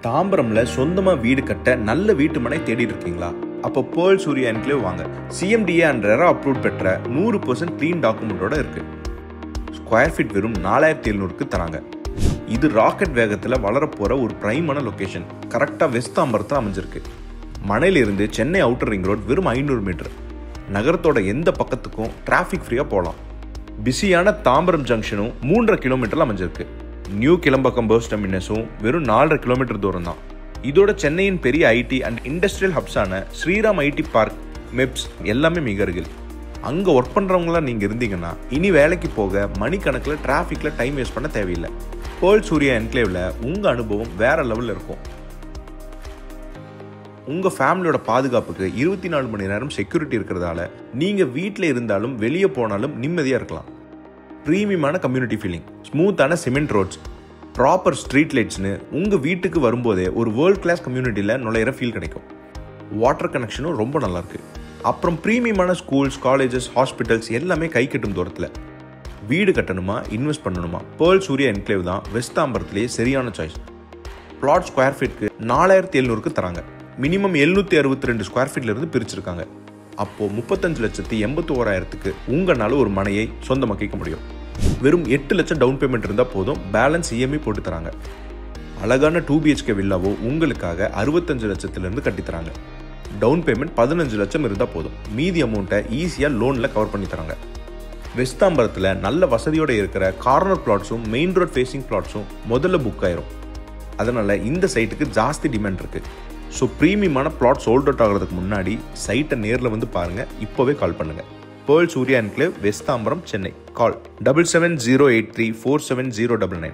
தாம்பரம்ல சொந்தமா வீடு கட்ட நல்ல வீட்டு மனை தேடிட்டு இருக்கீங்களா? அப்போ பேர்ல் சூர்யா என்க்ளேவ் வாங்க. CMDA அண்ட் ரெரா அப்ரூவ் பெற்ற 100% க்ளீன் டாக்குமெண்டோட இருக்கு. ஸ்கொயர் ஃபீட் வெறும் 4700க்கு தராங்க. இது ராக்கெட் வேகத்தில் வளரப்போற ஒரு பிரைமான லொகேஷன். கரெக்டாக வெஸ்ட் தாம்பரத்தில் அமைஞ்சிருக்கு. மனையிலிருந்து சென்னை அவுட்டர் ரிங் ரோட் வெறும் 500 மீட்டர். நகரத்தோட எந்த பக்கத்துக்கும் டிராஃபிக் ஃப்ரீயாக போகலாம். பிஸியான தாம்பரம் ஜங்ஷனும் 3.5 கிலோமீட்டரில் அமைஞ்சிருக்கு. நியூ கிளம்பக்கம் பஸ் டெர்மினஸும் வெறும் 4.5 கிலோமீட்டர் தூரம் தான். இதோட சென்னையின் பெரிய ஐடி அண்ட் இண்டஸ்ட்ரியல் ஹப்ஸான ஸ்ரீராம் ஐடி பார்க், மெப்ஸ் எல்லாமே மிக அருகில். அங்கே ஒர்க் பண்ணுறவங்களாம் நீங்கள் இருந்தீங்கன்னா இனி வேலைக்கு போக மணிக்கணக்கில் டிராஃபிக்கில் டைம் வேஸ்ட் பண்ண தேவையில்லை. பேர்ல் சூர்யா என்க்ளேவில் உங்கள் அனுபவம் வேற லெவலில் இருக்கும். உங்கள் ஃபேமிலியோட பாதுகாப்புக்கு 24 மணி நேரம் செக்யூரிட்டி இருக்கிறதால நீங்கள் வீட்டில் இருந்தாலும் வெளியே போனாலும் நிம்மதியாக இருக்கலாம். ப்ரீமியமான கம்யூனிட்டி ஃபீலிங், ஸ்மூத்தான சிமெண்ட் ரோட்ஸ், ப்ராப்பர் ஸ்ட்ரீட் லைட்ஸ்னு உங்கள் வீட்டுக்கு வரும்போதே ஒரு வேர்ல்ட் கிளாஸ் கம்யூனிட்டியில் நுழையிற ஃபீல் கிடைக்கும். வாட்டர் கனெக்ஷனும் ரொம்ப நல்லாயிருக்கு. அப்புறம் ப்ரீமியமான ஸ்கூல்ஸ், காலேஜஸ், ஹாஸ்பிட்டல்ஸ் எல்லாமே கை கட்டும் தூரத்தில். வீடு கட்டணுமா, இன்வெஸ்ட் பண்ணணுமா, பேர்ல் சூர்யா என்க்ளேவ் தான் வெஸ்ட் தாம்பரத்திலேயே சரியான சாய்ஸ். பிளாட் ஸ்கொயர் ஃபீட்க்கு 4700க்கு தராங்க. மினிமம் 762 ஸ்கொயர் ஃபீட்லேருந்து பிரிச்சிருக்காங்க. அப்போது 35,81,000க்கு உங்களால் ஒரு மனையை சொந்தமாக்கிக்க முடியும். வெறும் 8 லட்சம் டவுன் பேமெண்ட் இருந்தால் போதும், பேலன்ஸ் EMI போட்டு தராங்க. அழகான 2 BHK வில்லாவோ உங்களுக்காக 65 லட்சத்திலிருந்து கட்டித்தராங்க. டவுன் பேமெண்ட் 15 லட்சம் இருந்தால் போதும், மீதி அமௌண்ட்டை ஈஸியாக லோனில் கவர் பண்ணி தராங்க. வெஸ்ட் தாம்பரத்தில் நல்ல வசதியோடு இருக்கிற கார்னர் பிளாட்ஸும் மெயின் ரோட் ஃபேஸிங் பிளாட்ஸும் முதல்ல புக் ஆயிரும். அதனால் இந்த சைட்டுக்கு ஜாஸ்தி டிமாண்ட் இருக்குது. ஸோ ப்ரீமியமான பிளாட் சோல்ட் அவுட் ஆகிறதுக்கு முன்னாடி சைட்டை நேரில் வந்து பாருங்கள். இப்போவே கால் பண்ணுங்கள். Pearl Surya Enclave, West Tambaram, Chennai. Call 7708347099.